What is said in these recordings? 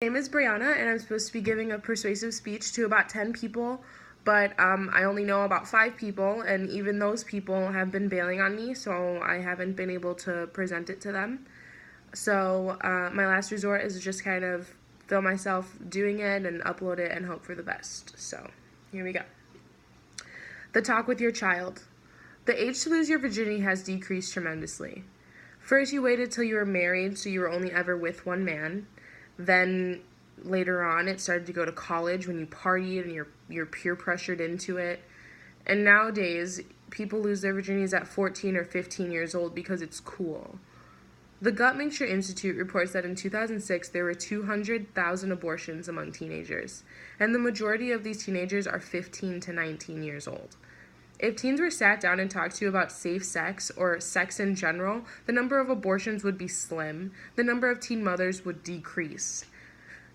My name is Brianna, and I'm supposed to be giving a persuasive speech to about 10 people, but I only know about 5 people, and even those people have been bailing on me, so I haven't been able to present it to them. So my last resort is to just kind of film myself doing it and upload it and hope for the best. So here we go. The talk with your child. The age to lose your virginity has decreased tremendously. First, you waited till you were married, so you were only ever with one man. Then later on, it started to go to college when you partied and you're peer pressured into it. And nowadays, people lose their virginities at 14 or 15 years old because it's cool. The Guttmacher Institute reports that in 2006, there were 200,000 abortions among teenagers, and the majority of these teenagers are 15 to 19 years old. If teens were sat down and talked to about safe sex or sex in general, the number of abortions would be slim. The number of teen mothers would decrease.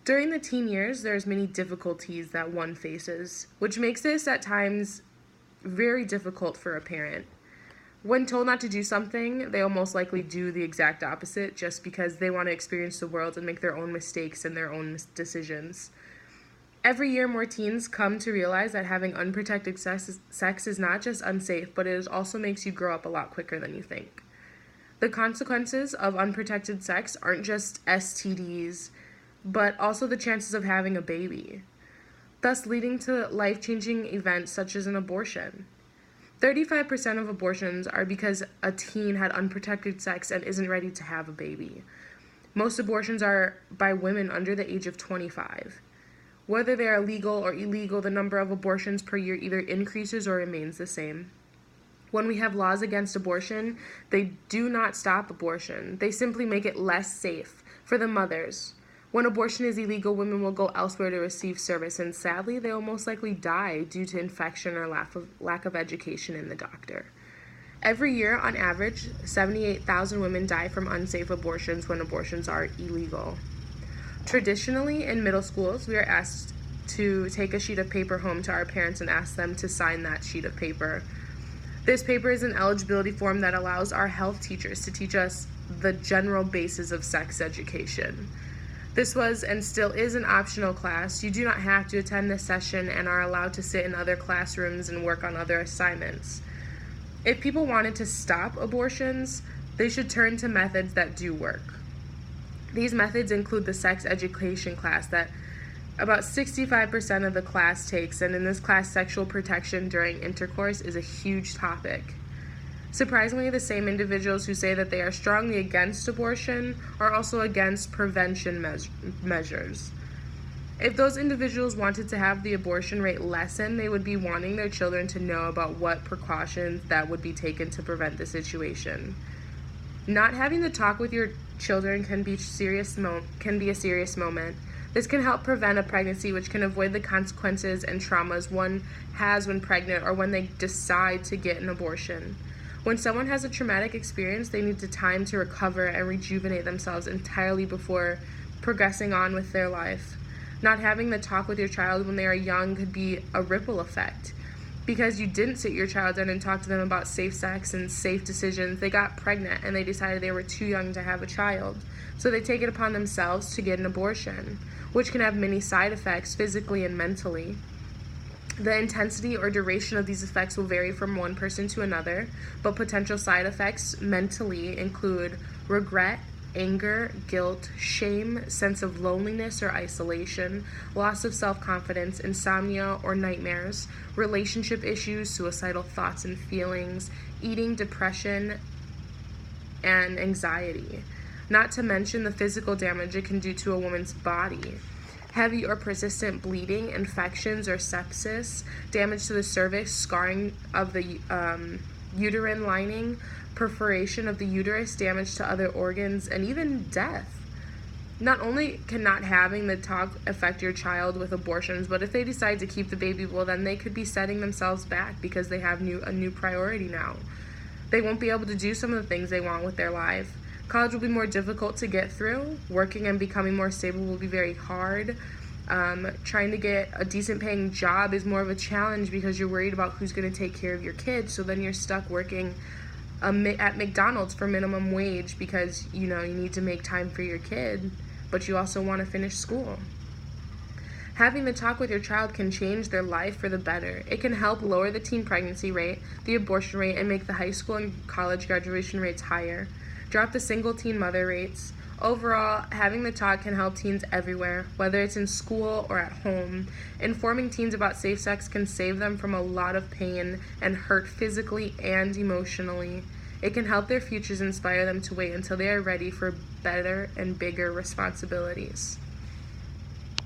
During the teen years, there's many difficulties that one faces, which makes this at times very difficult for a parent. When told not to do something, they will most likely do the exact opposite just because they want to experience the world and make their own mistakes and their own decisions. Every year, more teens come to realize that having unprotected sex is not just unsafe, but it also makes you grow up a lot quicker than you think. The consequences of unprotected sex aren't just STDs, but also the chances of having a baby, thus leading to life-changing events such as an abortion. 35% of abortions are because a teen had unprotected sex and isn't ready to have a baby. Most abortions are by women under the age of 25. Whether they are legal or illegal, the number of abortions per year either increases or remains the same. When we have laws against abortion, they do not stop abortion. They simply make it less safe for the mothers. When abortion is illegal, women will go elsewhere to receive service, and sadly, they will most likely die due to infection or lack of education in the doctor. Every year, on average, 78,000 women die from unsafe abortions when abortions are illegal. Traditionally, in middle schools, we are asked to take a sheet of paper home to our parents and ask them to sign that sheet of paper. This paper is an eligibility form that allows our health teachers to teach us the general basis of sex education. This was and still is an optional class. You do not have to attend this session and are allowed to sit in other classrooms and work on other assignments. If people wanted to stop abortions, they should turn to methods that do work. These methods include the sex education class that about 65% of the class takes, and in this class, sexual protection during intercourse is a huge topic. Surprisingly, the same individuals who say that they are strongly against abortion are also against prevention measures. If those individuals wanted to have the abortion rate lessen, they would be wanting their children to know about what precautions that would be taken to prevent the situation. Not having the talk with your children can be a serious moment. This can help prevent a pregnancy, which can avoid the consequences and traumas one has when pregnant or when they decide to get an abortion. When someone has a traumatic experience, they need the time to recover and rejuvenate themselves entirely before progressing on with their life. Not having the talk with your child when they are young could be a ripple effect. Because you didn't sit your child down and talk to them about safe sex and safe decisions, they got pregnant and they decided they were too young to have a child. So they take it upon themselves to get an abortion, which can have many side effects physically and mentally. The intensity or duration of these effects will vary from one person to another, but potential side effects mentally include regret, anger, guilt, shame, sense of loneliness or isolation, loss of self-confidence, insomnia or nightmares, relationship issues, suicidal thoughts and feelings, eating, depression, and anxiety. Not to mention the physical damage it can do to a woman's body. Heavy or persistent bleeding, infections or sepsis, damage to the cervix, scarring of the uterine lining, perforation of the uterus, damage to other organs, and even death. Not only can not having the talk affect your child with abortions, but if they decide to keep the baby, well, then they could be setting themselves back because they have a new priority now. They won't be able to do some of the things they want with their life. College will be more difficult to get through. Working and becoming more stable will be very hard. Trying to get a decent paying job is more of a challenge because you're worried about who's going to take care of your kids. So then you're stuck working at McDonald's for minimum wage because, you need to make time for your kid. but you also want to finish school. Having the talk with your child can change their life for the better. It can help lower the teen pregnancy rate, the abortion rate, and make the high school and college graduation rates higher. Drop the single teen mother rates. Overall, having the talk can help teens everywhere, whether it's in school or at home. Informing teens about safe sex can save them from a lot of pain and hurt physically and emotionally. It can help their futures, inspire them to wait until they are ready for better and bigger responsibilities.